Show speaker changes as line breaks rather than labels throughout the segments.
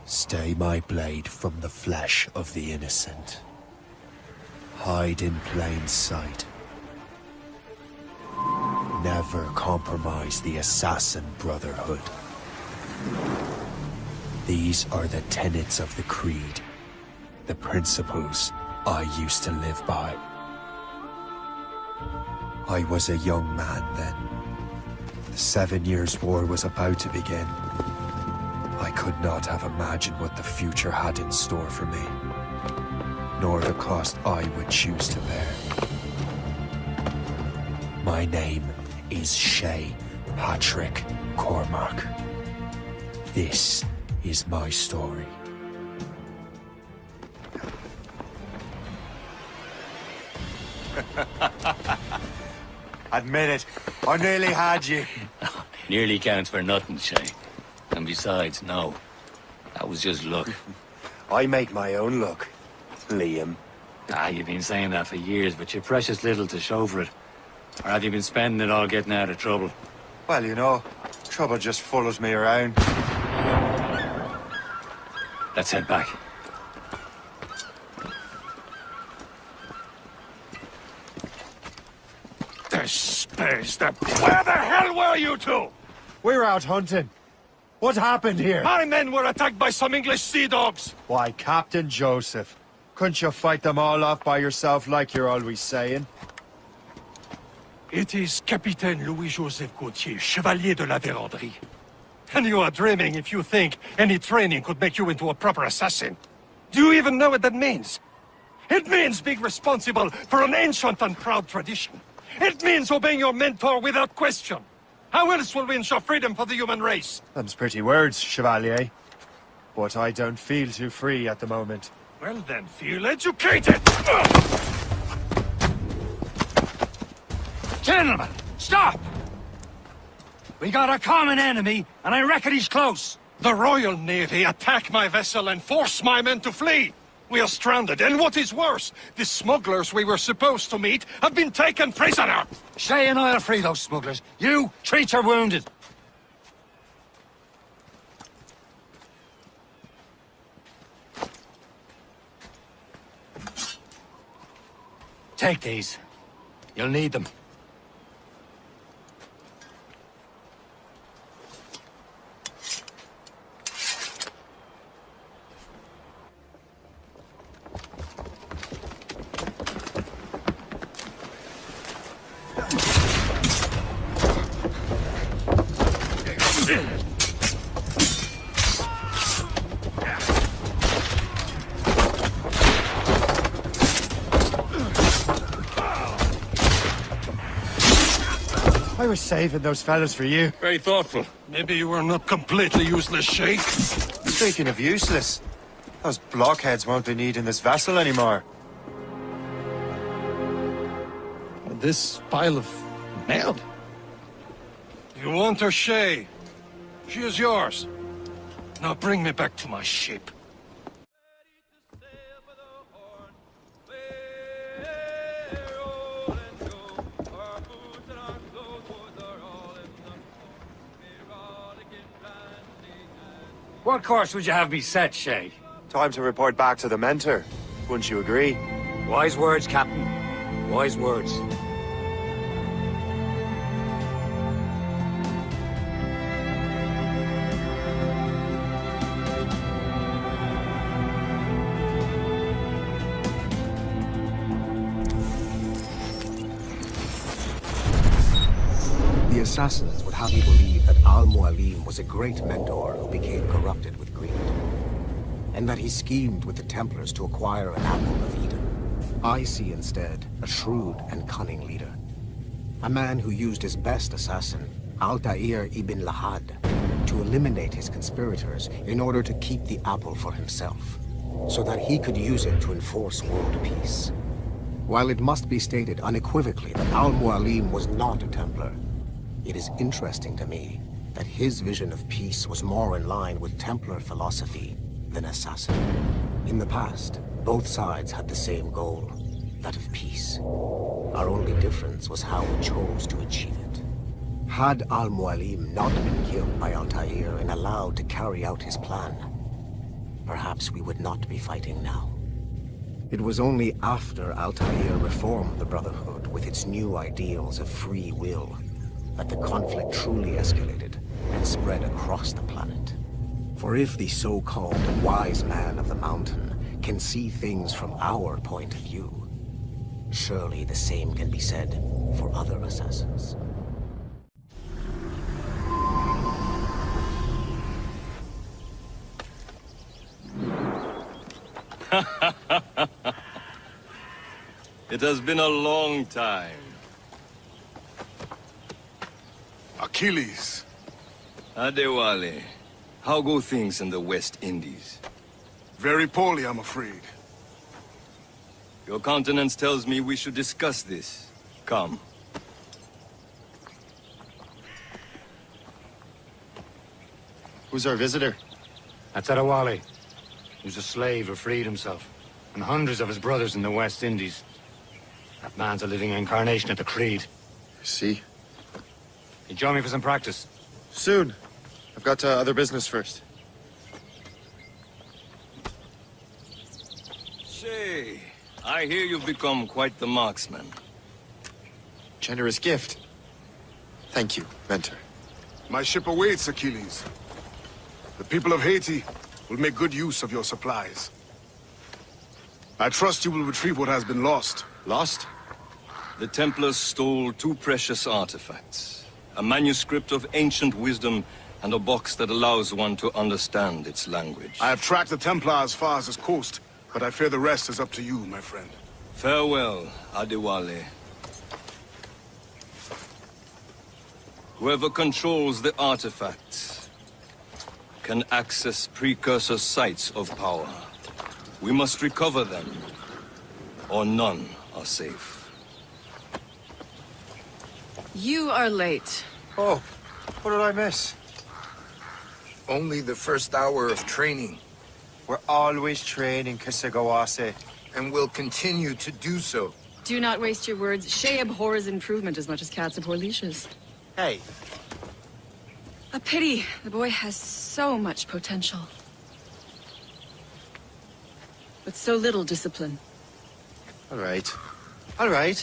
Stay my blade from the flesh of the innocent. Hide in plain sight. Never compromise the assassin brotherhood. These are the tenets of the creed, the principles I used to live by. I was a young man then. The 7 Years' War was about to begin. I could not have imagined what the future had in store for me, nor the cost I would choose to bear. My name is Shay Patrick Cormac. This is my story.
Admit it, I nearly had you.
Nearly counts for nothing, Shay. And besides, no. That was just luck.
I make my own luck, Liam.
You've been saying that for years, but you're precious little to show for it. Or have you been spending it all getting out of trouble?
Well, you know, trouble just follows me around.
Let's head back.
Where the hell were you two?
We're out hunting. What happened here?
My men were attacked by some English sea dogs.
Why, Captain Joseph, couldn't you fight them all off by yourself like you're always saying?
It is Capitaine Louis-Joseph Gauthier, Chevalier de la Vérendrye. And you are dreaming if you think any training could make you into a proper assassin. Do you even know what that means? It means being responsible for an ancient and proud tradition. It means obeying your mentor without question. How else will we ensure freedom for the human race?
Them's pretty words, Chevalier. But I don't feel too free at the moment.
Well then, feel educated!
Gentlemen, stop! We got a common enemy, and I reckon he's close.
The Royal Navy attack my vessel and force my men to flee. We are stranded, and what is worse, the smugglers we were supposed to meet have been taken prisoner.
Shay and I'll free those smugglers. You, treat your wounded. Take these. You'll need them.
I was saving those fellas for you.
Very thoughtful. Maybe you were not completely useless, Shay.
Speaking of useless, those blockheads won't be needing this vessel anymore.
This pile of mail? You want her, Shay? She is yours. Now bring me back to my ship.
What course would you have me set, Shay?
Time to report back to the mentor. Wouldn't you agree?
Wise words, Captain. Wise words.
The assassins would have you believe that 𝐅lim was a great mentor who became corrupted with greed, and that he schemed with the Templars to acquire an apple of Eden. I see instead a shrewd and cunning leader, a man who used his best assassin, Altair ibn Lahad, to eliminate his conspirators in order to keep the apple for himself, so that he could use it to enforce world peace. While it must be stated unequivocally that 𝐅lim was not a Templar, it is interesting to me that his vision of peace was more in line with Templar philosophy than assassin. In the past, both sides had the same goal, that of peace. Our only difference was how we chose to achieve it. Had 𝐅lim not been killed by Altair and allowed to carry out his plan, perhaps we would not be fighting now. It was only after Altair reformed the Brotherhood with its new ideals of free will that the conflict truly escalated and spread across the planet. For if the so-called wise man of the mountain can see things from our point of view, surely the same can be said for other assassins.
It has been a long time.
Achilles.
Adewale, how go things in the West Indies?
Very poorly, I'm afraid.
Your countenance tells me we should discuss this. Come.
Who's our visitor?
That's Adewale. He was a slave who freed himself, and hundreds of his brothers in the West Indies. That man's a living incarnation of the 𝐂reed.
See?
You join me for some practice?
Soon. I've got other business first.
Shay, I hear you've become quite the marksman.
Generous gift. Thank you, mentor.
My ship awaits, Achilles. The people of Haiti will make good use of your supplies. I trust you will retrieve what has been lost.
Lost?
The Templars stole 2 precious artifacts. A manuscript of ancient wisdom and a box that allows one to understand its language.
I have tracked the Templar as far as this coast, but I fear the rest is up to you, my friend.
Farewell, Adewale. Whoever controls the artifacts can access precursor sites of power. We must recover them, or none are safe.
You are late.
Oh, what did I miss?
Only the first hour of training,
We're always training, 𝐂ronics.
and will continue to do so.
Do not waste your words. Shay abhors improvement as much as cats abhor leashes.
Hey,
A pity. The boy has so much potential. But so little discipline.
all right. All right.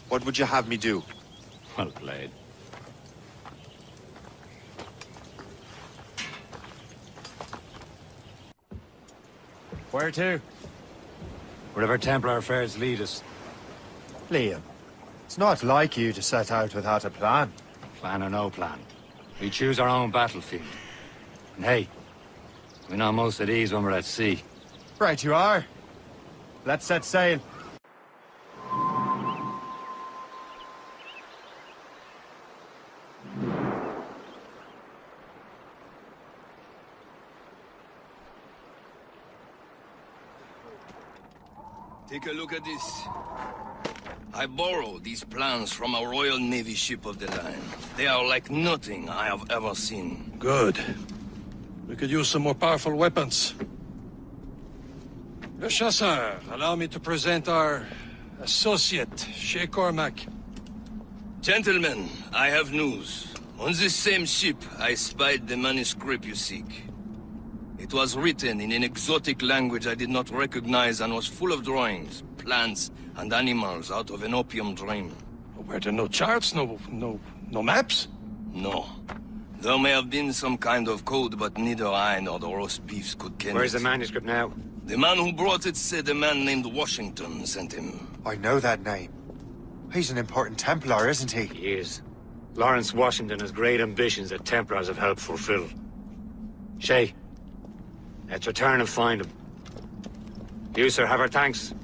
What would you have me do?
Well played. Where to? Wherever Templar affairs lead us.
Liam, it's not like you to set out without a plan.
Plan or no plan. We choose our own battlefield. And hey, we know most at ease when we're at sea.
Right you are. Let's set sail.
Take a look at this. I borrowed these plans from a Royal Navy ship of the line. They are like nothing I have ever seen.
Good. We could use some more powerful weapons. 𝐂ssassin, allow me to present our associate, Shay Cormac.
Gentlemen, I have news. On this same ship, I spied the manuscript you seek. It was written in an exotic language I did not recognize and was full of drawings, plants, and animals out of an opium dream.
Were there no charts, no maps?
No. There may have been some kind of code, but neither I nor the roast beefs could ken
Where's
it.
the manuscript now?
The man who brought it said a man named Washington sent him.
I know that name. He's an important Templar, isn't he?
He is. Lawrence Washington has great ambitions that Templars have helped fulfill. Shay, let's return and find him. You, sir, have our thanks.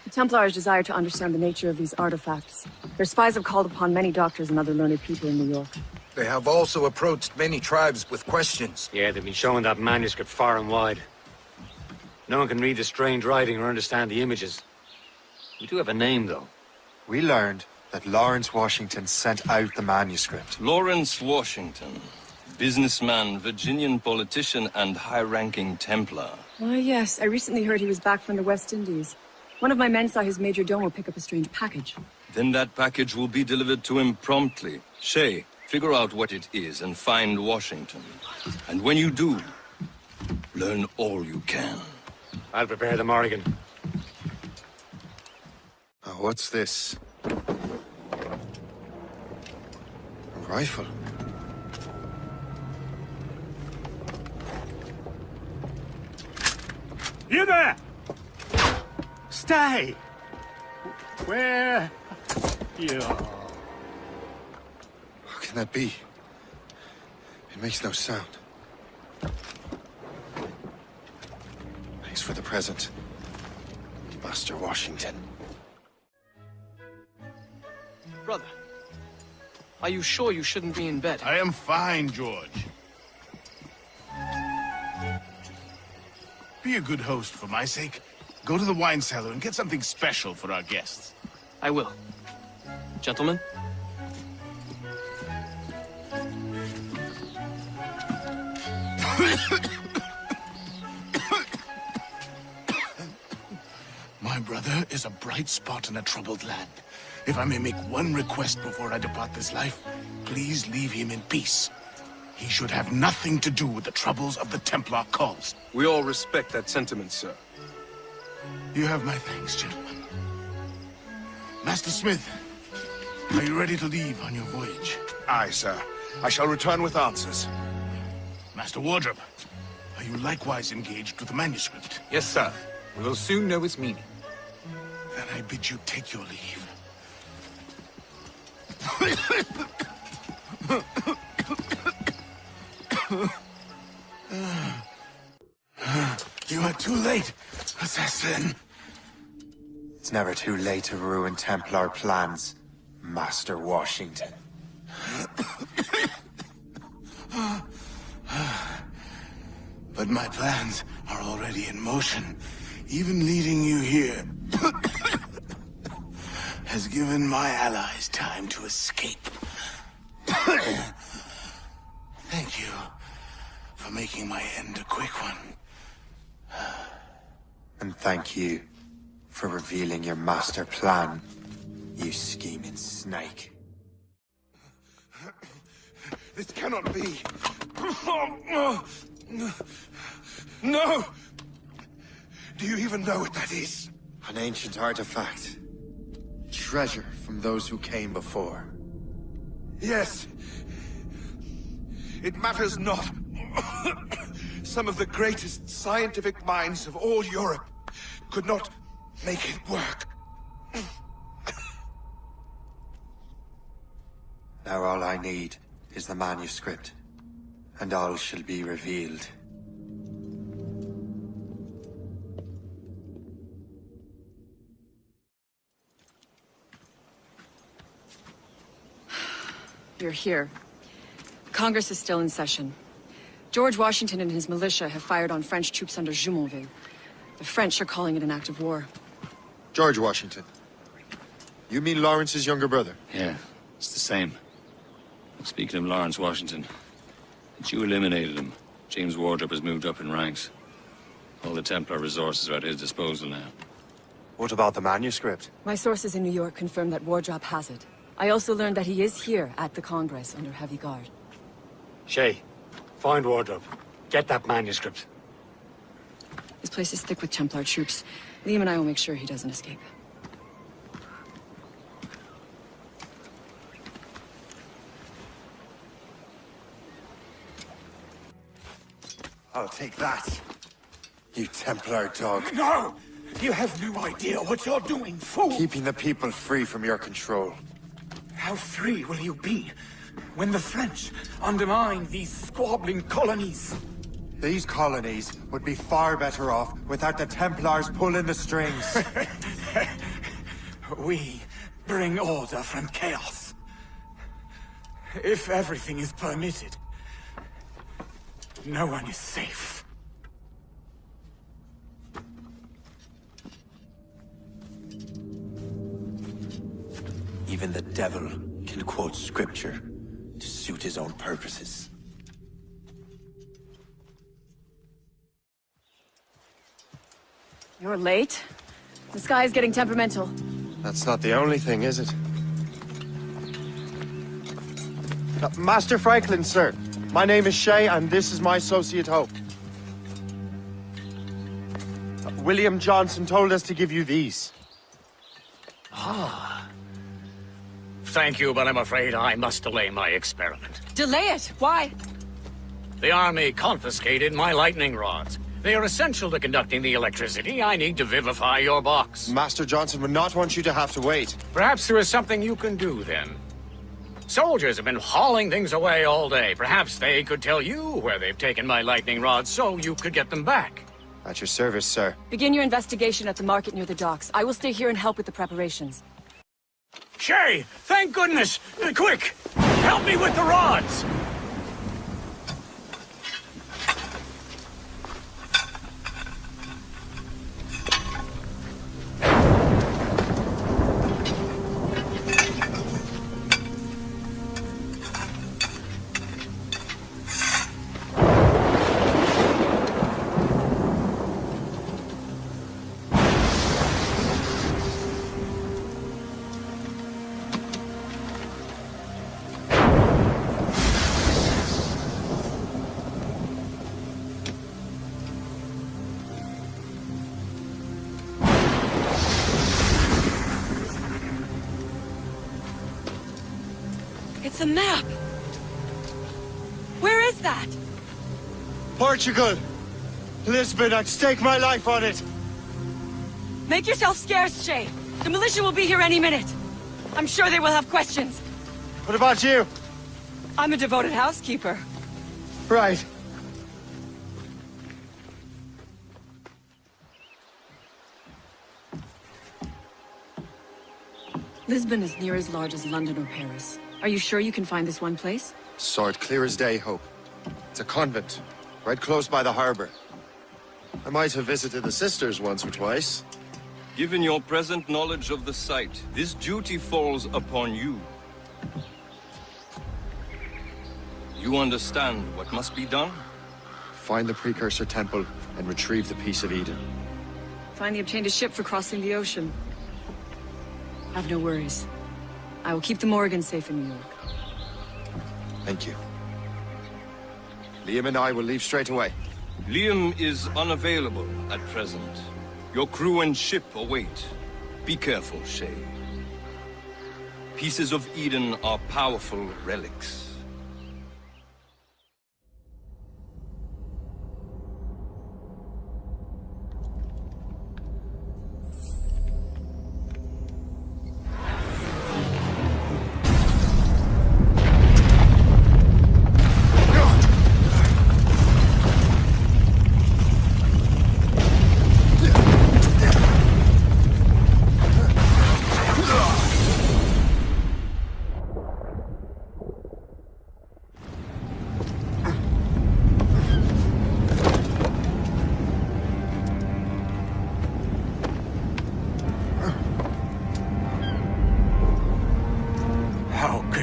The Templars desire to understand the nature of these artifacts. Their spies have called upon many doctors and other learned people in New York.
They have also approached many tribes with questions.
Yeah, they've been showing that manuscript far and wide. No one can read the strange writing or understand the images. We do have a name, though.
We learned that Lawrence Washington sent out the manuscript.
Lawrence Washington. Businessman, Virginian politician, and high-ranking Templar.
Why, yes. I recently heard he was back from the West Indies. One of my men saw his major domo pick up a strange package.
Then that package will be delivered to him promptly. Shay, figure out what it is and find Washington. And when you do, learn all you can.
I'll prepare the Morrigan.
Oh, what's this? A rifle.
You there! Stay! Where you are?
How can that be? It makes no sound. Thanks for the present, Master Washington.
Brother, are you sure you shouldn't be in bed?
I am fine, George. Be a good host for my sake. Go to the wine cellar and get something special for our guests.
I will. Gentlemen?
My brother is a bright spot in a troubled land. If I may make one request before I depart this life, please leave him in peace. He should have nothing to do with the troubles of the Templar cause.
We all respect that sentiment, sir.
You have my thanks, gentlemen. Master Smith, are you ready to leave on your voyage?
Aye, sir. I shall return with answers.
Master Wardrobe, are you likewise engaged with the manuscript?
Yes, sir. We will soon know its meaning.
Then I bid you take your leave. You are too late, assassin.
It's never too late to ruin Templar plans, Master Washington.
But my plans are already in motion. Even leading you here has given my allies time to escape. Thank you for making my end a quick one.
And thank you for revealing your master plan, you scheming snake.
This cannot be. No! Do you even know what that is?
An ancient artifact. Treasure from those who came before.
Yes. It matters not. Some of the greatest scientific minds of all Europe could not make it work.
Now all I need is the manuscript, and all shall be revealed.
You're here. Congress is still in session. George Washington and his militia have fired on French troops under 𝐺ville. The French are calling it an act of war.
George Washington. You mean Lawrence's younger brother?
Yeah, it's the same. Speaking of Lawrence Washington, since you eliminated him, James Wardrop has moved up in ranks. All the Templar resources are at his disposal now.
What about the manuscript?
My sources in New York confirm that Wardrop has it. I also learned that he is here at the Congress under heavy guard.
Shay, find Wardrop. Get that manuscript.
This place is thick with Templar troops. Liam and I will make sure he doesn't escape.
I'll take that. You Templar dog.
No! You have no idea what you're doing, fool!
Keeping the people free from your control.
How free will you be when the French undermine these squabbling colonies?
These colonies would be far better off without the Templars pulling the strings.
We bring order from chaos. If everything is permitted, no one is safe.
Even the devil can quote scripture to suit his own purposes.
You're late. The sky is getting temperamental.
That's not the only thing, is it? Master Franklin, sir. My name is Shay, and this is my associate Hope. William Johnson told us to give you these.
Thank you, but I'm afraid I must delay my experiment.
Delay it? Why?
The army confiscated my lightning rods. They are essential to conducting the electricity I need to vivify your box.
Master Johnson would not want you to have to wait.
Perhaps there is something you can do, then. Soldiers have been hauling things away all day. Perhaps they could tell you where they've taken my lightning rods so you could get them back.
At your service, sir.
Begin your investigation at the market near the docks. I will stay here and help with the preparations.
Shay, thank goodness! Quick! Help me with the rods!
It's a map! Where is that?
Portugal! Lisbon, I'd stake my life on it!
Make yourself scarce, Shay. The militia will be here any minute. I'm sure they will have questions.
What about you?
I'm a devoted housekeeper.
Right.
Lisbon is near as large as London or Paris. Are you sure you can find this one place?
Saw it clear as day, Hope. It's a convent, right close by the harbor. I might have visited the sisters once or twice.
Given your present knowledge of the site, this duty falls upon you. You understand what must be done?
Find the precursor temple and retrieve the piece of Eden.
Finally obtained a ship for crossing the ocean. Have no worries. I will keep the Morgans safe in New York.
Thank you. Liam and I will leave straight away.
Liam is unavailable at present. Your crew and ship await. Be careful, Shay. Pieces of Eden are powerful relics.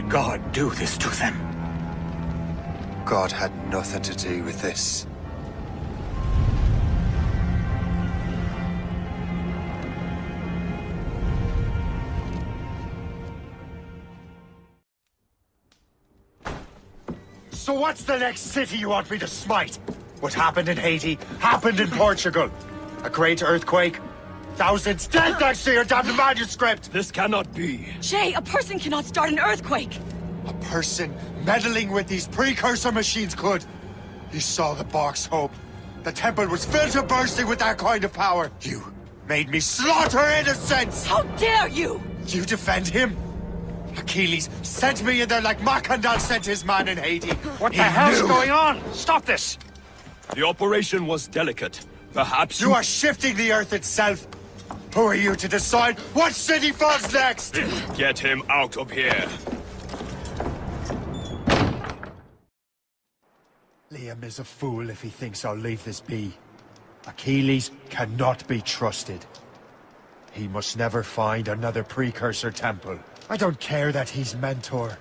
God do this to them?
God had nothing to do with this.
So what's the next city you want me to smite? What happened in Haiti happened in Portugal. A great earthquake. Thousands dead thanks to your damned manuscript!
This cannot be.
Shay, a person cannot start an earthquake!
A person meddling with these precursor machines could. You saw the box, Hope. The temple was filled to bursting with that kind of power. You made me slaughter innocents!
How dare you!
You defend him? Achilles sent me in there like Macandal sent his man in Haiti.
What the hell's going on? Stop this!
The operation was delicate. Perhaps
You are shifting the earth itself. Who are you to decide what city falls next?
Get him out of here.
Liam is a fool if he thinks I'll leave this be. Achilles cannot be trusted. He must never find another precursor temple. I don't care that he's mentor,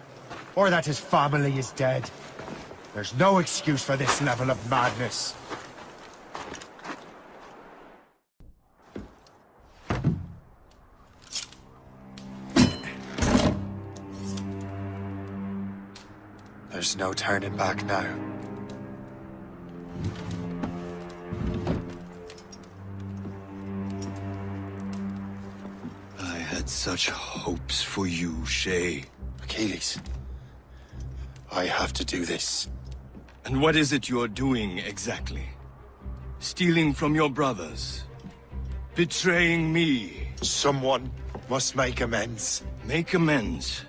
or that his family is dead. There's no excuse for this level of madness. There's no turning back now.
I had such hopes for you, Shay.
Achilles, I have to do this.
And what is it you're doing, exactly? Stealing from your brothers? Betraying me?
Someone must make amends.
Make amends?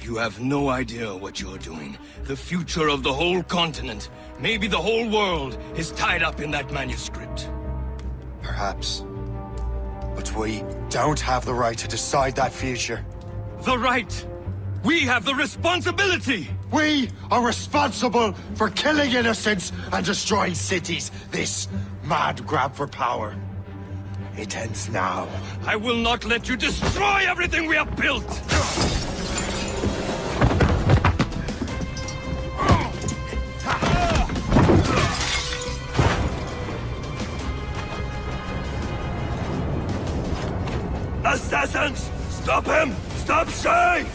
You have no idea what you're doing. The future of the whole continent, maybe the whole world, is tied up in that manuscript.
Perhaps. But we don't have the right to decide that future.
The right! We have the responsibility!
We are responsible for killing innocents and destroying cities. This mad grab for power. It ends now.
I will not let you destroy everything we have built! Assassins! Stop him! Stop Shay!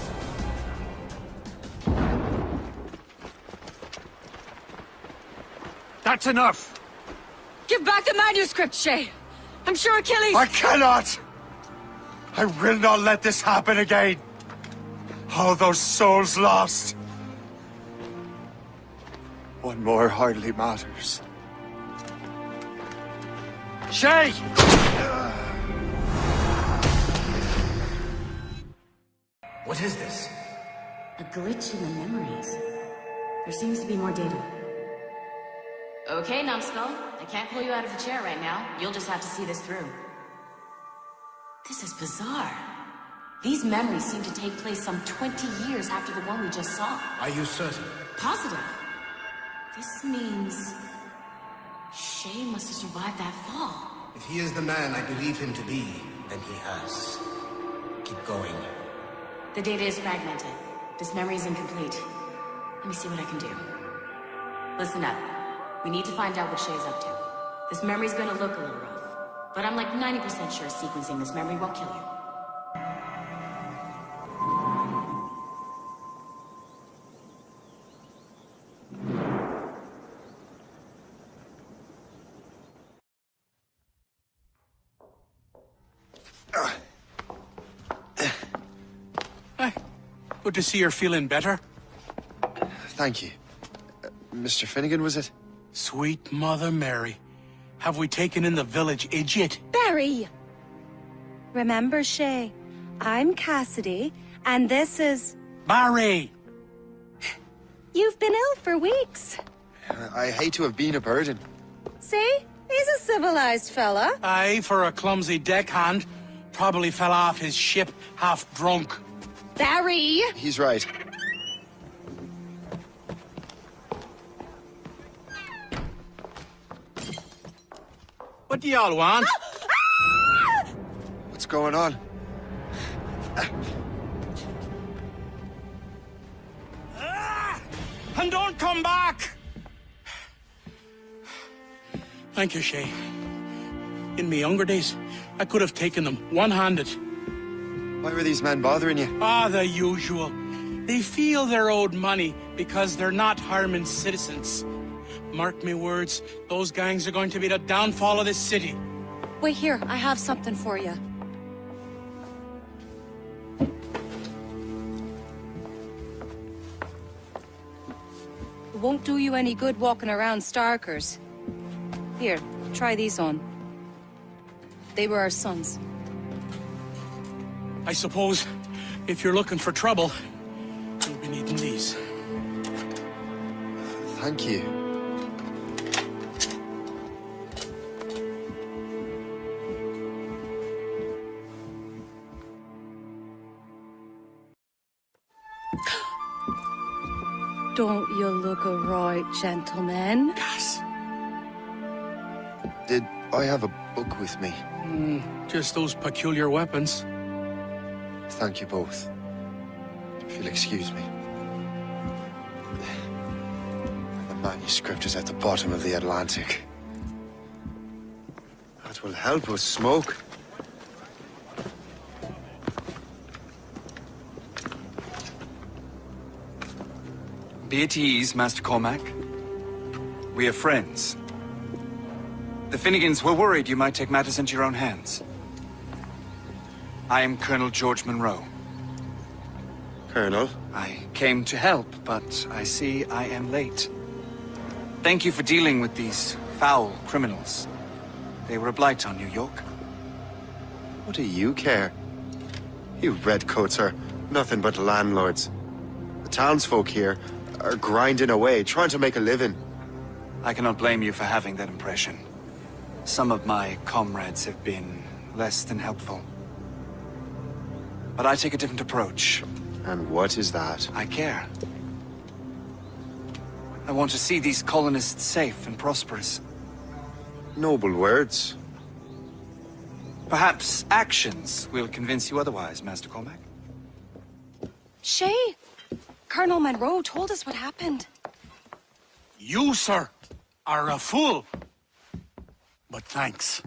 That's enough!
Give back the manuscript, Shay! I'm sure Achilles...
I cannot! I will not let this happen again! All those souls lost! One more hardly matters.
Shay!
What is this?
A glitch in the memories. There seems to be more data.
Okay, numbskull. I can't pull you out of the chair right now. You'll just have to see this through. This is bizarre. These memories seem to take place some 20 years after the one we just saw.
Are you certain?
Positive. This means... Shay must have survived that fall.
If he is the man I believe him to be, then he has. Keep going.
The data is fragmented. This memory is incomplete. Let me see what I can do. Listen up. We need to find out what Shay's up to. This memory's gonna look a little rough, but I'm like 90% sure sequencing this memory won't kill you.
Good to see you're feeling better.
Thank you. Mr. Finnegan, was it?
Sweet Mother Mary. Have we taken in the village idiot?
Barry! Remember, Shay, I'm Cassidy, and this is...
Barry!
You've been ill for weeks.
I hate to have been a burden.
See? He's a civilized fella.
Aye, for a clumsy deckhand. Probably fell off his ship half drunk.
Barry!
He's right.
What do y'all want?
What's going on?
And don't come back! Thank you, Shay. In my younger days, I could have taken them one-handed.
Why were these men bothering you?
Ah, the usual. They feel they're owed money because they're not 𝐅lim citizens. Mark me words, those gangs are going to be the downfall of this city.
Wait here, I have something for you. It won't do you any good walking around Starkers. Here, try these on. They were our sons.
I suppose, if you're looking for trouble, you'll be needing these.
Thank you.
Don't you look a right gentleman?
Cass.
Did I have a book with me?
Just those peculiar weapons.
Thank you both. If you'll excuse me. The manuscript is at the bottom of the Atlantic. That will help us smoke.
Be at ease, Master Cormac. We are friends. The Finnegans were worried you might take matters into your own hands. I am Colonel George Monroe.
Colonel?
I came to help, but I see I am late. Thank you for dealing with these foul criminals. They were a blight on New York.
What do you care? You redcoats are nothing but landlords. The townsfolk here are grinding away, trying to make a living.
I cannot blame you for having that impression. Some of my comrades have been less than helpful. But I take a different approach.
And what is that?
I care. I want to see these colonists safe and prosperous.
Noble words.
Perhaps actions will convince you otherwise, Master Cormac.
Shay, Colonel Monroe told us what happened.
You, sir, are a fool. But thanks.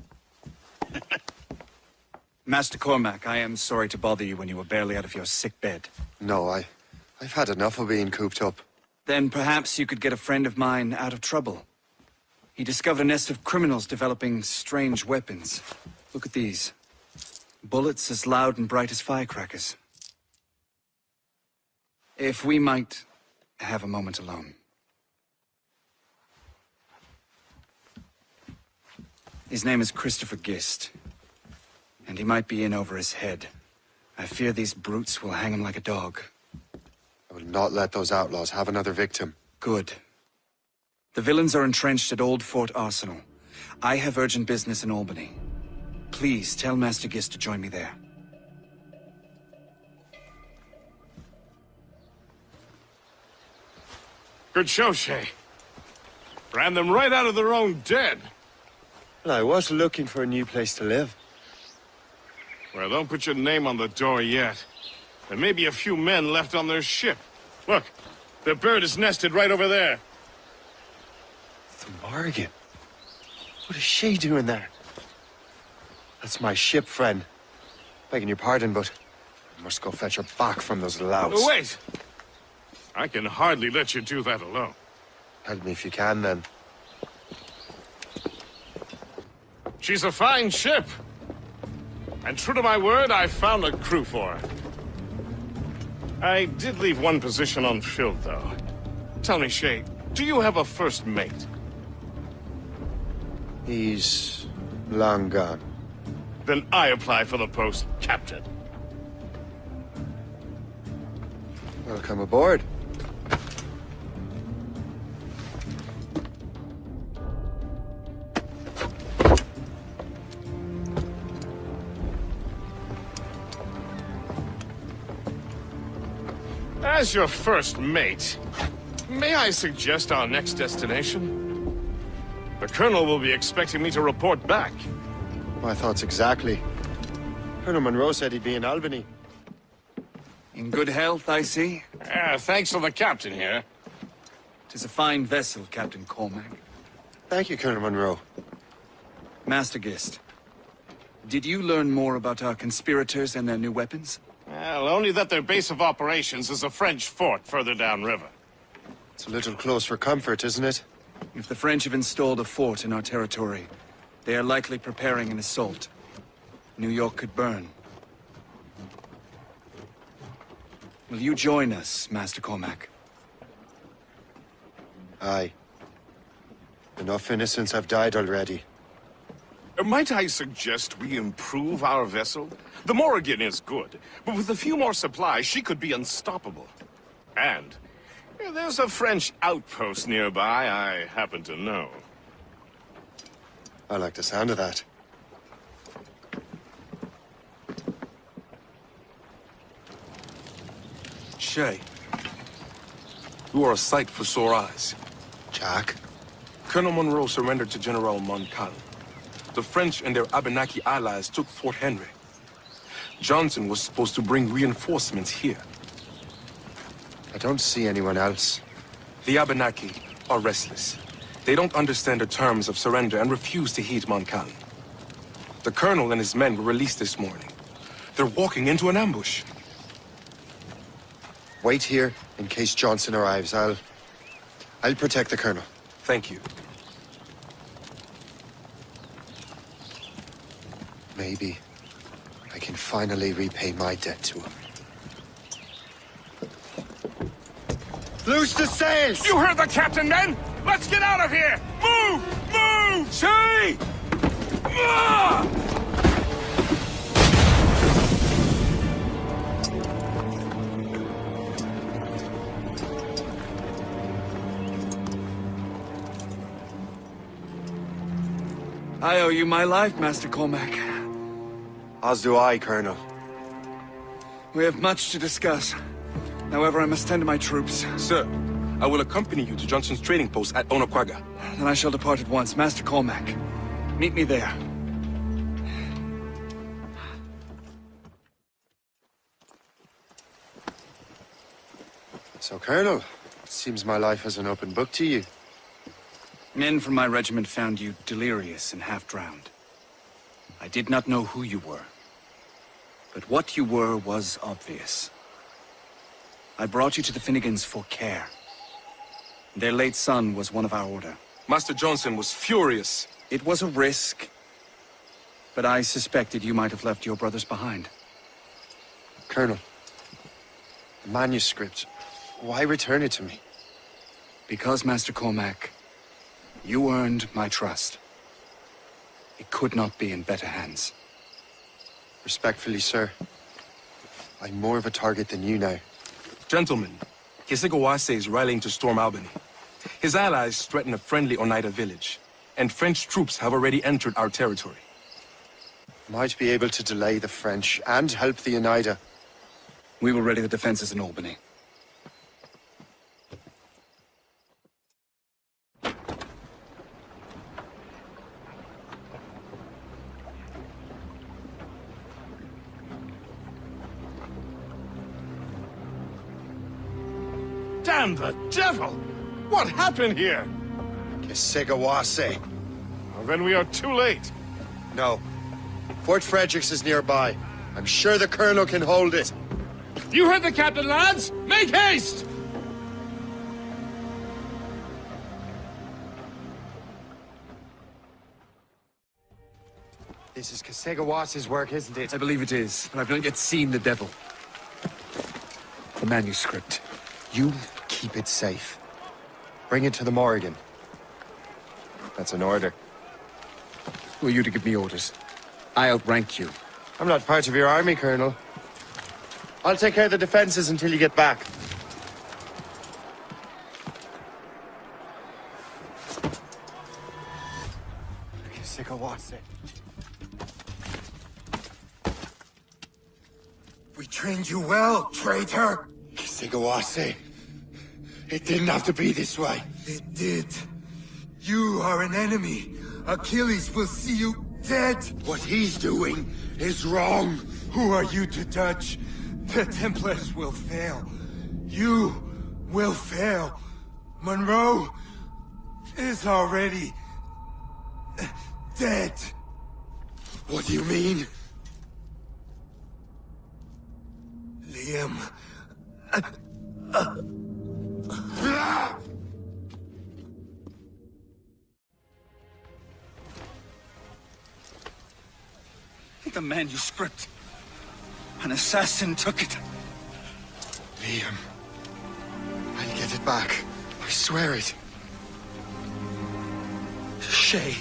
Master Cormac, I am sorry to bother you when you were barely out of your sick bed.
No, I've had enough of being cooped up.
Then perhaps you could get a friend of mine out of trouble. He discovered a nest of criminals developing strange weapons. Look at these. Bullets as loud and bright as firecrackers. If we might have a moment alone. His name is Christopher Gist. And he might be in over his head. I fear these brutes will hang him like a dog.
I will not let those outlaws have another victim.
Good. The villains are entrenched at Old Fort Arsenal. I have urgent business in Albany. Please tell Master Gist to join me there.
Good show, Shay. Ran them right out of their own den.
Well, I was looking for a new place to live.
Well, don't put your name on the door yet. There may be a few men left on their ship. Look, the bird is nested right over there.
The Morgan. What is she doing there? That's my ship, friend. Begging your pardon, but I must go fetch her back from those louts.
Wait! I can hardly let you do that alone.
Help me if you can, then.
She's a fine ship. And true to my word, I found a crew for her. I did leave one position unfilled, though. Tell me, Shay, do you have a first mate?
He's long gone.
Then I apply for the post, Captain.
Welcome aboard.
As your first mate, may I suggest our next destination? The Colonel will be expecting me to report back.
My thoughts exactly. Colonel Monroe said he'd be in Albany.
In good health, I see.
Thanks to the captain here.
'Tis a fine vessel, Captain Cormac.
Thank you, Colonel Monroe.
Master Gist, did you learn more about our conspirators and their new weapons?
Well, only that their base of operations is a French fort further downriver.
It's a little close for comfort, isn't it?
If the French have installed a fort in our territory, they are likely preparing an assault. New York could burn. Will you join us, Master Cormac?
Aye. Enough innocents have died already.
Might I suggest we improve our vessel? The Morrigan is good, but with a few more supplies, she could be unstoppable. And there's a French outpost nearby I happen to know.
I like the sound of that.
Shay, you are a sight for sore eyes.
Jack?
Colonel Monroe surrendered to General Montcalm. The French and their Abenaki allies took Fort Henry. Johnson was supposed to bring reinforcements here.
I don't see anyone else.
The Abenaki are restless. They don't understand the terms of surrender and refuse to heed Montcalm. The colonel and his men were released this morning. They're walking into an ambush.
Wait here in case Johnson arrives. I'll I'll protect the Colonel.
Thank you.
Maybe I can finally repay my debt to him. Loose the sails!
You heard the captain, men! Let's get out of here! Move! Move!
Shay!
Ah!
I owe you my life, Master Cormac.
As do I, Colonel.
We have much to discuss. However, I must tend to my troops.
Sir, I will accompany you to Johnson's trading post at Onokwaga.
Then I shall depart at once. Master Cormac, meet me there.
So, Colonel, it seems my life is an open book to you.
Men from my regiment found you delirious and half-drowned. I did not know who you were. But what you were was obvious. I brought you to the Finnegans for care. Their late son was one of our order.
Master Johnson was furious.
It was a risk, but I suspected you might have left your brothers behind.
Colonel, the manuscript, why return it to me?
Because, Master Cormac, you earned my trust. It could not be in better hands.
Respectfully, sir, I'm more of a target than you now.
Gentlemen, 𝐂essassin is rallying to storm Albany. His allies threaten a friendly Oneida village, and French troops have already entered our territory.
Might be able to delay the French and help the Oneida.
We will ready the defenses in Albany.
Damn the devil! What happened here?
𝐂essassin.
Well, then we are too late.
No. Fort Fredericks is nearby. I'm sure the Colonel can hold it.
You heard the captain, lads! Make haste!
This is 𝐂essassin's work, isn't it?
I believe it is, but I've not yet seen the devil. The manuscript.
You keep it safe. Bring it to the Morrigan. That's an order.
Who are you to give me orders? I outrank you.
I'm not part of your army, Colonel. I'll take care of the defenses until you get back. 𝐂essassin.
We trained you well, traitor!
𝐂essassin. It didn't have to be this way.
It did. You are an enemy. Achilles will see you dead.
What he's doing is wrong.
Who are you to judge? The Templars will fail. You will fail. Monroe is already dead.
What do you mean?
Liam.
The manuscript. An assassin took it.
Liam. I'll get it back. I swear it.
Shay.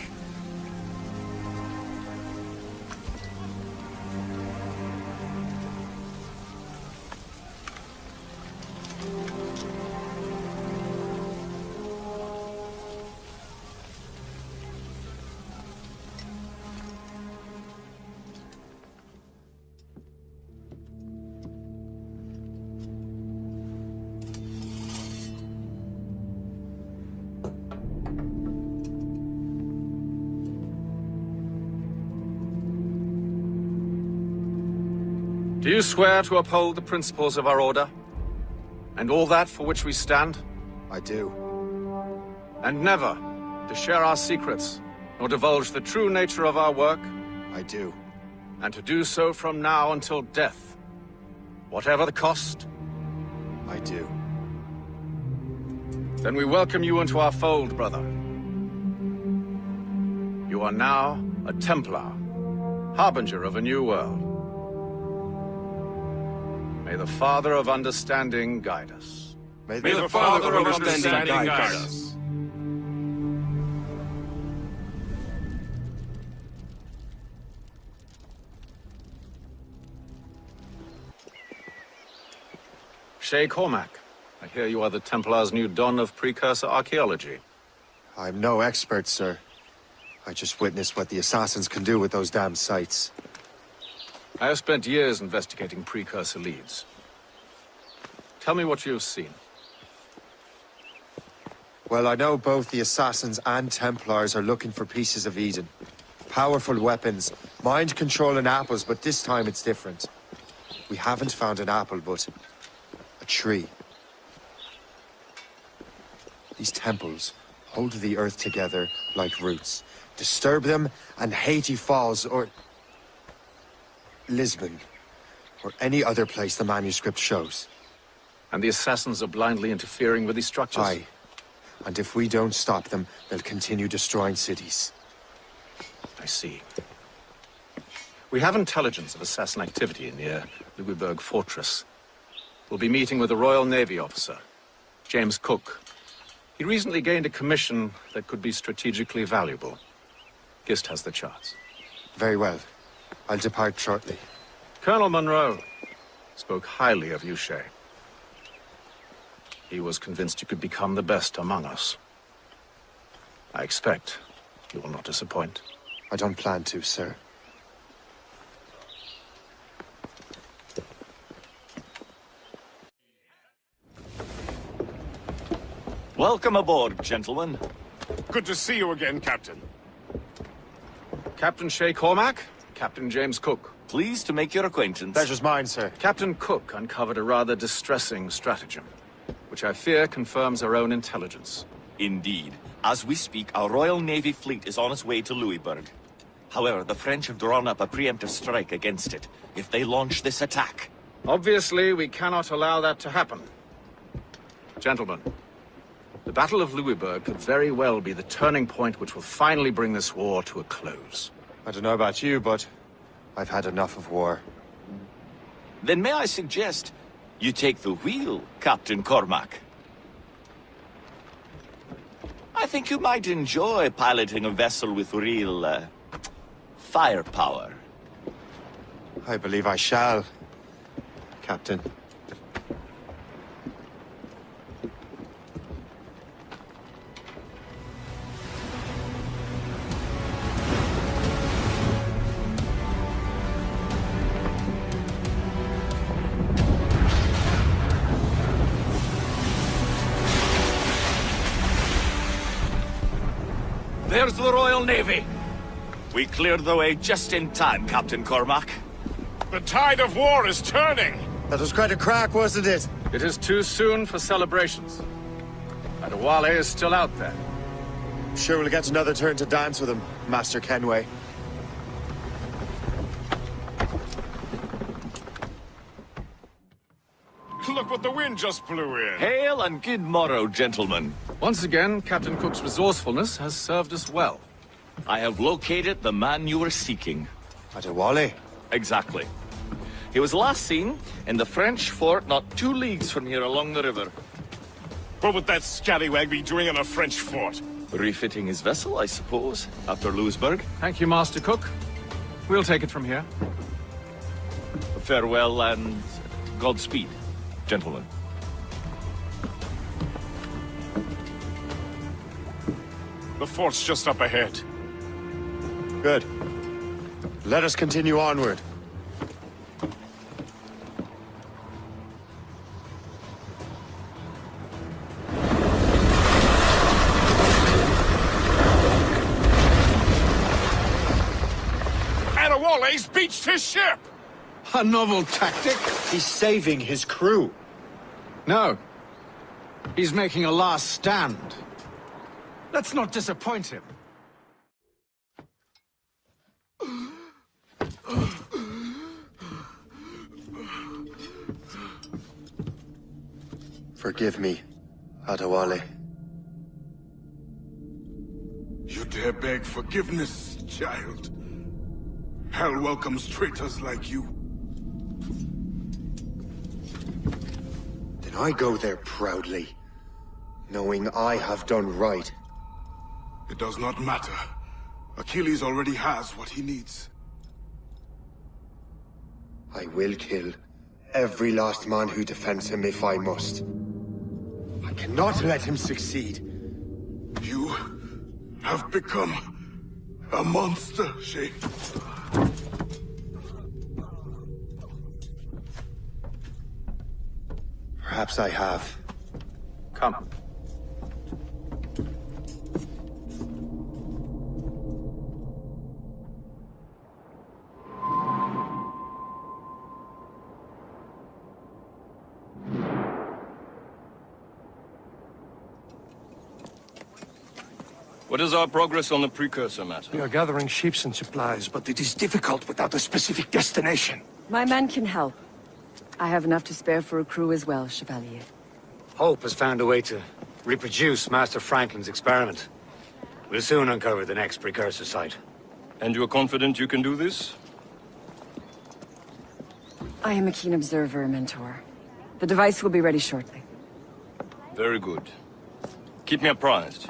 Do you swear to uphold the principles of our order? And all that for which we stand?
I do.
And never to share our secrets, nor divulge the true nature of our work?
I do.
And to do so from now until death, whatever the cost?
I do.
Then we welcome you into our fold, brother. You are now a Templar, harbinger of a new world. May the Father of Understanding guide us.
May the Father of Understanding guide us.
Shay Cormac, I hear you are the Templar's new don of precursor archaeology.
I'm no expert, sir. I just witnessed what the assassins can do with those damn sites.
I have spent years investigating precursor leads. Tell me what you have seen.
Well, I know both the assassins and Templars are looking for pieces of Eden. Powerful weapons, mind-controlling apples, but this time it's different. We haven't found an apple, but a tree. These temples hold the earth together like roots. Disturb them, and Haiti falls, or Lisbon, or any other place the manuscript shows.
And the assassins are blindly interfering with these structures?
Aye. And if we don't stop them, they'll continue destroying cities.
I see. We have intelligence of assassin activity near Louisburg Fortress. We'll be meeting with a Royal Navy officer, James Cook. He recently gained a commission that could be strategically valuable. Gist has the charts.
Very well. I'll depart shortly.
Colonel Monroe spoke highly of you, Shay. He was convinced you could become the best among us. I expect you will not disappoint.
I don't plan to, sir.
Welcome aboard, gentlemen.
Good to see you again, Captain.
Captain Shay Cormac, Captain James Cook.
Pleased to make your acquaintance.
Pleasure's mine, sir.
Captain Cook uncovered a rather distressing stratagem, which I fear confirms our own intelligence.
Indeed. As we speak, our Royal Navy fleet is on its way to Louisburg. However, the French have drawn up a preemptive strike against it if they launch this attack.
Obviously, we cannot allow that to happen. Gentlemen, the Battle of Louisburg could very well be the turning point which will finally bring this war to a close.
I don't know about you, but I've had enough of war.
Then may I suggest you take the wheel, Captain Cormac? I think you might enjoy piloting a vessel with real, firepower.
I believe I shall, Captain.
There's the Royal Navy. We cleared the way just in time, Captain Cormac.
The tide of war is turning!
That was quite a crack, wasn't it?
It is too soon for celebrations. Adewale is still out there.
I'm sure we'll get another turn to dance with him, Master Kenway.
Look what the wind just blew in!
Hail and good morrow, gentlemen.
Once again, Captain Cook's resourcefulness has served us well.
I have located the man you were seeking.
Adewale?
Exactly. He was last seen in the French fort not 2 leagues from here along the river.
What would that scallywag be doing in a French fort?
Refitting his vessel, I suppose, after Louisburg.
Thank you, Master Cook. We'll take it from here.
Farewell and Godspeed, gentlemen.
The fort's just up ahead.
Good. Let us continue onward.
Adewale's beached his ship!
A novel tactic?
He's saving his crew.
No. He's making a last stand. Let's not disappoint him.
Forgive me, Adewale.
dare beg forgiveness, child. Hell welcomes traitors like you.
Then I go there proudly, knowing I have done right.
It does not matter. Achilles already has what he needs.
I will kill every last man who defends him if I must. I cannot let him succeed.
You have become a monster, Shay.
Perhaps I have.
Come.
What is our progress on the precursor matter?
We are gathering ships and supplies, but it is difficult without a specific destination.
My men can help. I have enough to spare for a crew as well, Chevalier.
Hope has found a way to reproduce Master Franklin's experiment. We'll soon uncover the next precursor site.
And you are confident you can do this?
I am a keen observer, Mentor. The device will be ready shortly.
Very good. Keep me apprised.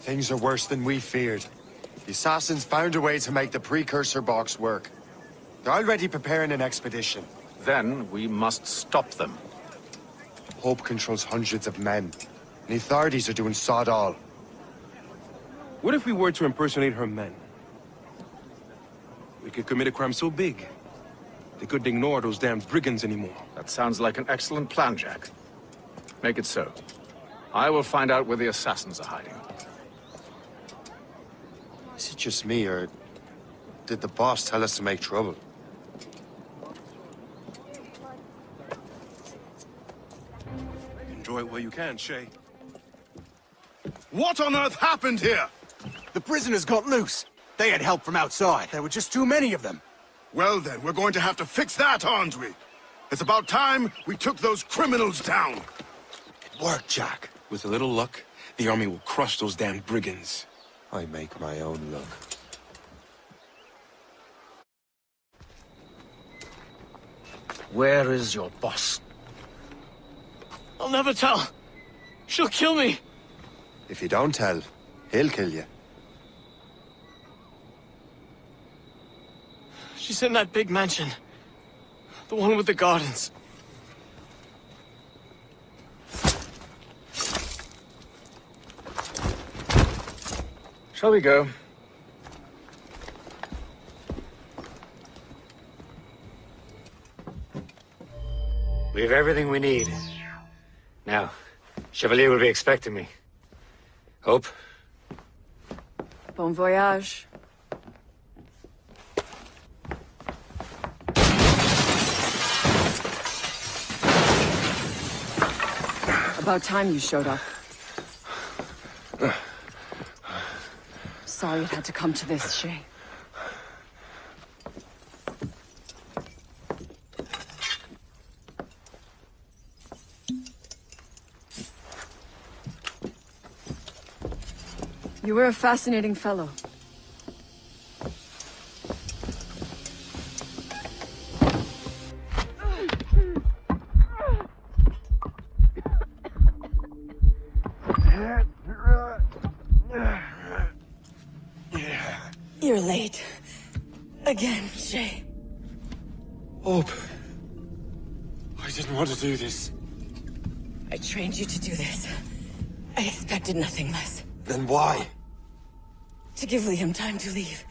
Things are worse than we feared. The assassins found a way to make the precursor box work. They're already preparing an expedition.
Then we must stop them.
Hope controls hundreds of men, and the authorities are doing sod all.
What if we were to impersonate her men? We could commit a crime so big, they couldn't ignore those damn brigands anymore.
That sounds like an excellent plan, Jack. Make it so. I will find out where the assassins are hiding.
Is it just me, or did the boss tell us to make trouble?
Enjoy it while you can, Shay.
What on earth happened here?
The prisoners got loose. They had help from outside. There were just too many of them.
Well then, we're going to have to fix that, aren't we? It's about time we took those criminals down.
It worked, Jack.
With a little luck, the army will crush those damn brigands.
I make my own luck.
Where is your boss?
I'll never tell. She'll kill me.
If you don't tell, he'll kill you.
She's in that big mansion. The one with the gardens.
Shall we go?
We have everything we need. Now, Chevalier will be expecting me. Hope?
Bon voyage. About time you showed up. Sorry it had to come to this, Shay. You were a fascinating fellow. You're late. Again, Shay.
Hope. I didn't want to do this.
I trained you to do this. I expected nothing less.
Then why?
To give Liam time to leave.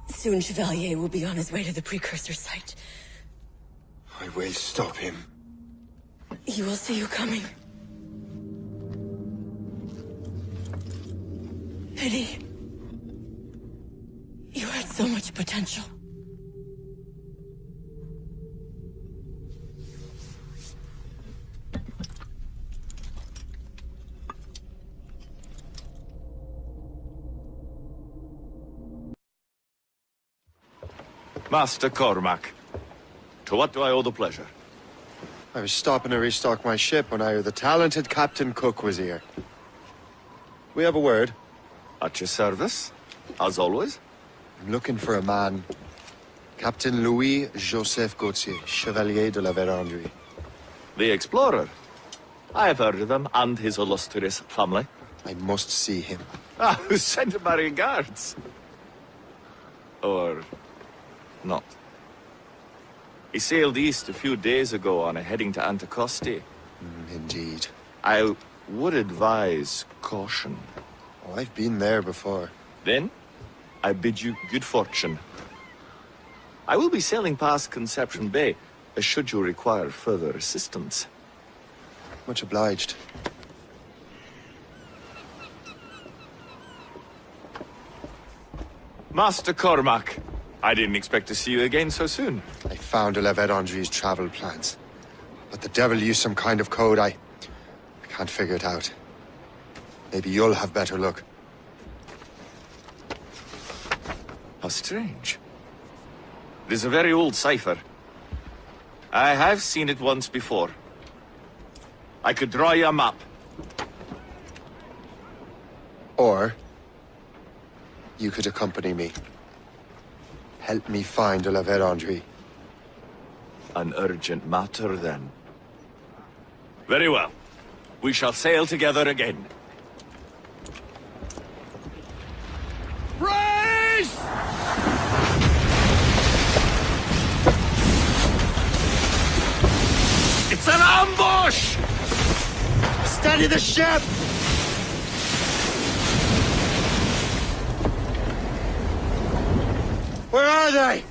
Soon Chevalier will be on his way to the precursor site.
I will stop him.
He will see you coming. Pity. You had so much potential.
Master Cormac, To what do I owe the pleasure?
I was stopping to restock my ship when I heard the talented Captain Cook was here. We have a word.
At your service, as always.
I'm looking for a man. Captain Louis-Joseph Gauthier, Chevalier de la Vérendrye.
The explorer. I have heard of him and his illustrious family.
I must see him.
Ah, send him my regards. Or not. He sailed east a few days ago on a heading to Anticosti.
Indeed.
I would advise caution.
Oh, I've been there before.
Then, I bid you good fortune. I will be sailing past Conception Bay, should you require further assistance.
Much obliged.
Master Cormac, I didn't expect to see you again so soon.
I found La Vérendrye's travel plans. But the devil used some kind of code. I can't figure it out. Maybe you'll have better luck.
How strange. It is a very old cipher. I have seen it once before. I could draw you a map.
Or you could accompany me. Help me find La Vérendrye.
An urgent matter, then. Very well. We shall sail together again.
Race!
It's an ambush!
Steady the ship! Where are they?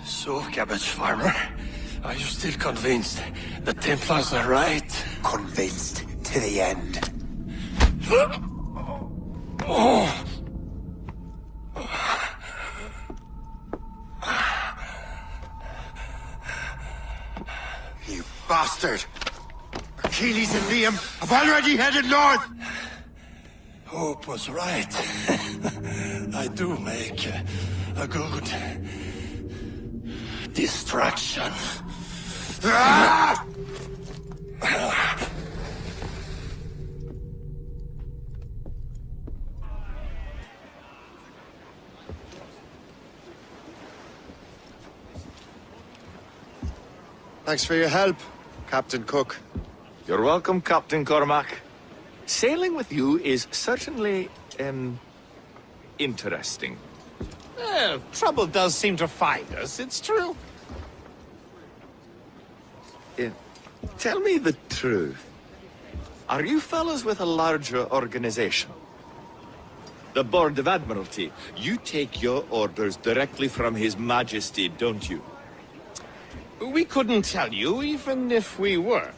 So, cabbage farmer, are you still convinced the Templars are right?
Convinced to the end.
Oh.
You bastard! Achilles and Liam have already headed north!
Hope was right. I do make a good distraction.
Ah!
Thanks for your help, Captain Cook.
You're welcome, Captain Cormac. Sailing with you is certainly, interesting.
Trouble does seem to find us, it's true.
Tell me the truth. Are you fellows with a larger organization? The Board of Admiralty. You take your orders directly from His Majesty, don't you?
We couldn't tell you, even if we were.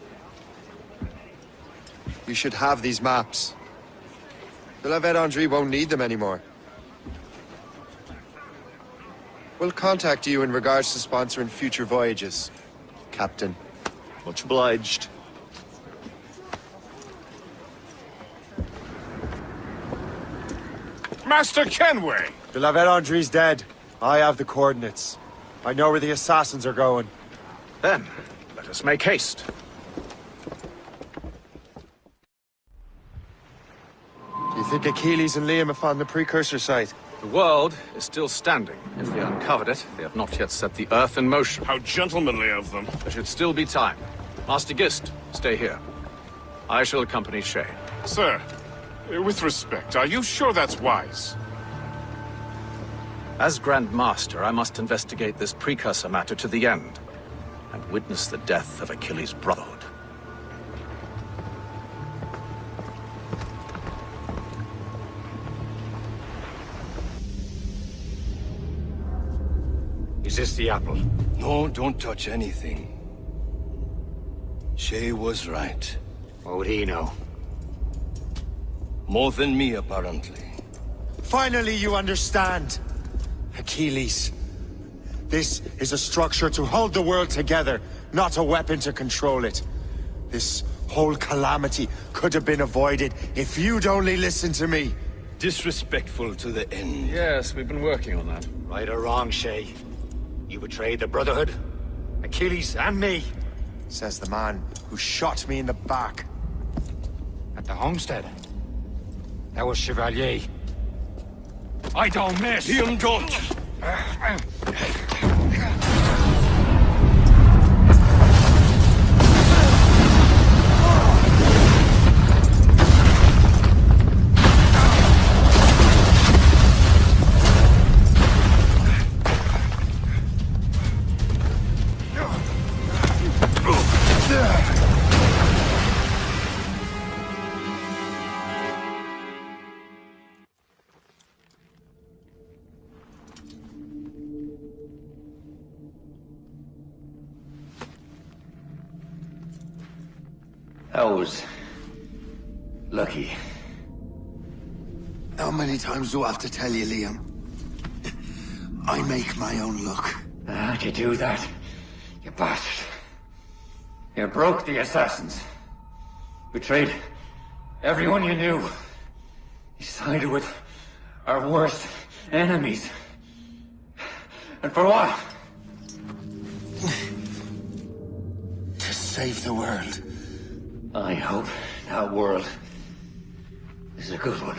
You should have these maps. The La Vérendrye won't need them anymore. We'll contact you in regards to sponsoring future voyages, Captain.
Much obliged.
Master Kenway!
The La Vérendrye's dead. I have the coordinates. I know where the assassins are going.
Then, let us make haste.
Do you think Achilles and Liam have found the precursor site?
The world is still standing. If they uncovered it, they have not yet set the Earth in motion.
How gentlemanly of them.
There should still be time. Master Gist, stay here. I shall accompany Shay.
Sir, with respect, are you sure that's wise?
As Grand Master, I must investigate this precursor matter to the end, and witness the death of Achilles' brotherhood.
Is this the apple?
No, don't touch anything. Shay was right.
What would he know?
More than me, apparently.
Finally you understand! Achilles. This is a structure to hold the world together, not a weapon to control it. This whole calamity could have been avoided if you'd only listened to me.
Disrespectful to the end.
Yes, we've been working on that.
Right or wrong, Shay, you betrayed the Brotherhood, Achilles, and me.
Says the man who shot me in the back.
At the homestead. That was Chevalier. I don't miss!
Him don't!
That was... lucky.
How many times do I have to tell you, Liam? I make my own luck.
How'd you do that? You bastard. You broke the assassins. Betrayed everyone you knew. You sided with our worst enemies. And for what?
To save the world.
I hope that world is a good one.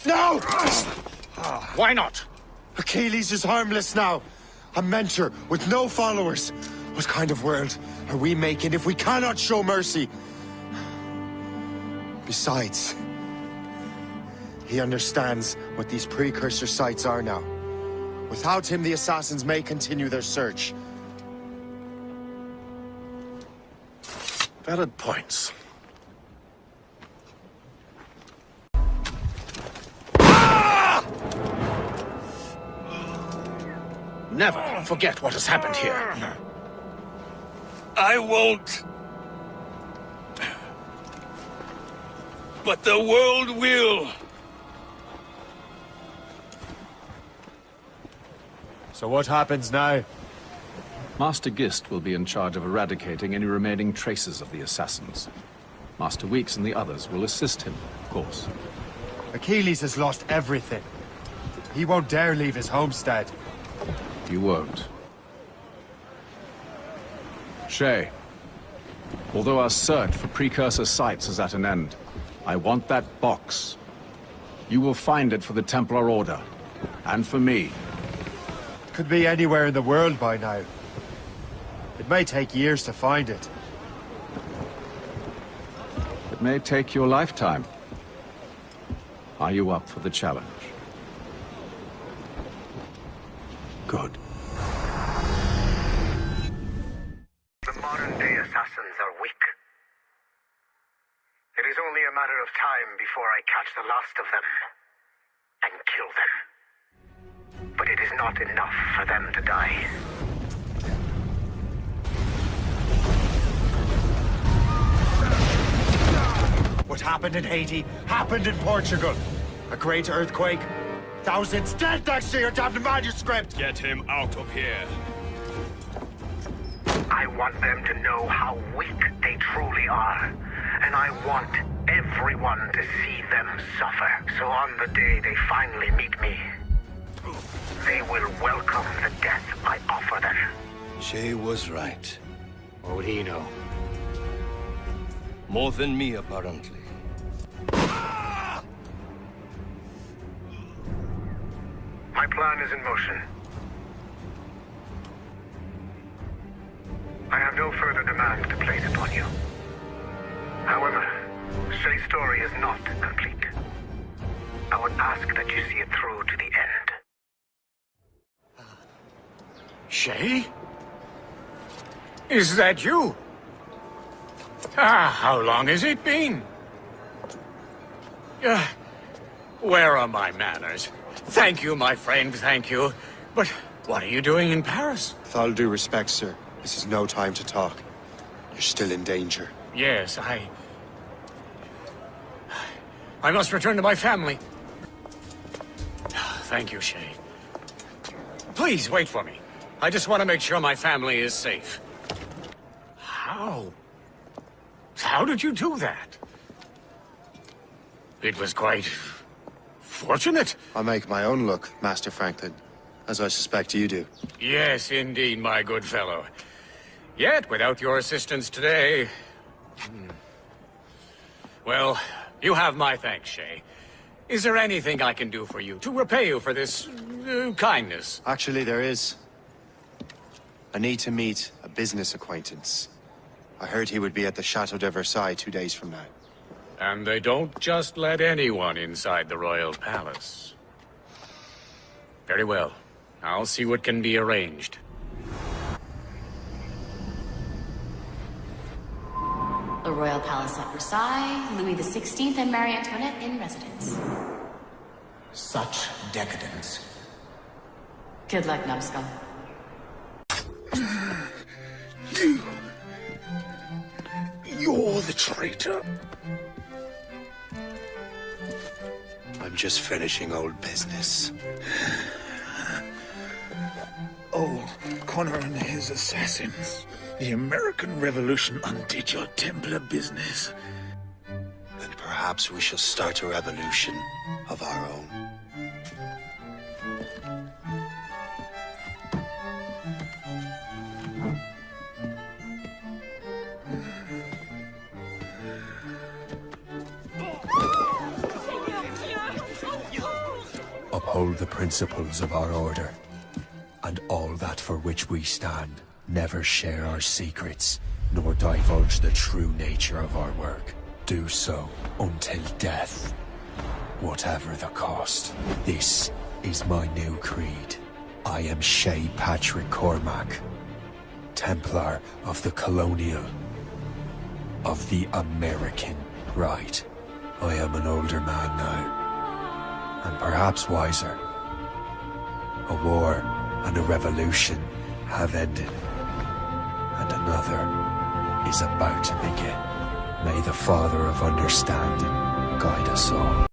No!
Why not?
Achilles is harmless now. A mentor with no followers. What kind of world are we making if we cannot show mercy? Besides, he understands what these precursor sites are now. Without him, the assassins may continue their search.
Valid points. Never forget what has happened here.
I won't. But the world will.
So what happens now?
Master Gist will be in charge of eradicating any remaining traces of the assassins. Master Weeks and the others will assist him, of course.
Achilles has lost everything. He won't dare leave his homestead.
You won't. Shay, although our search for precursor sites is at an end, I want that box. You will find it for the Templar Order, and for me.
Could be anywhere in the world by now. It may take years to find it.
It may take your lifetime. Are you up for the challenge? Good.
The modern-day assassins are weak. It is only a matter of time before I catch the last of them and kill them. But it is not enough for them to die.
What happened in Haiti happened in Portugal. A great earthquake. Thousands dead next to your damned manuscript!
Get him out of here.
I want them to know how weak they truly are. And I want everyone to see them suffer. So on the day they finally meet me, they will welcome the death I offer them.
Shay was right.
What would he know?
More than me, apparently.
My plan is in motion. I have no further demands to place upon you. However, Shay's story is not complete. I would ask that you see it through to the end.
Shay? Is that you? How long has it been? Where are my manners? Thank you, my friend, thank you. But what are you doing in Paris?
With all due respect, sir, this is no time to talk. You're still in danger.
Yes, I must return to my family. Thank you, Shay. Please, wait for me. I just want to make sure my family is safe. How? How did you do that? It was quite fortunate.
I make my own luck, Master Franklin, as I suspect you do.
Yes, indeed, my good fellow. Yet, without your assistance today... Well, you have my thanks, Shay. Is there anything I can do for you, to repay you for this kindness?
Actually, there is. I need to meet a business acquaintance. I heard he would be at the Chateau de Versailles 2 days from now.
And they don't just let anyone inside the royal palace. Very well. I'll see what can be arranged.
The Royal Palace at Versailles, Louis XVI and Marie Antoinette in residence.
Such decadence.
Good luck, numbskull.
You're the traitor.
I'm just finishing old business.
Old Connor and his assassins. The American Revolution undid your Templar business.
Then perhaps we shall start a revolution of our own.
Uphold the principles of our order, and all that for which we stand. Never share our secrets, nor divulge the true nature of our work. Do so until death, whatever the cost. This is my new creed. I am Shay Patrick Cormac, Templar of the Colonial, of the American right. I am an older man now, and perhaps wiser. A war and a revolution have ended, and another is about to begin. May the Father of Understanding guide us all.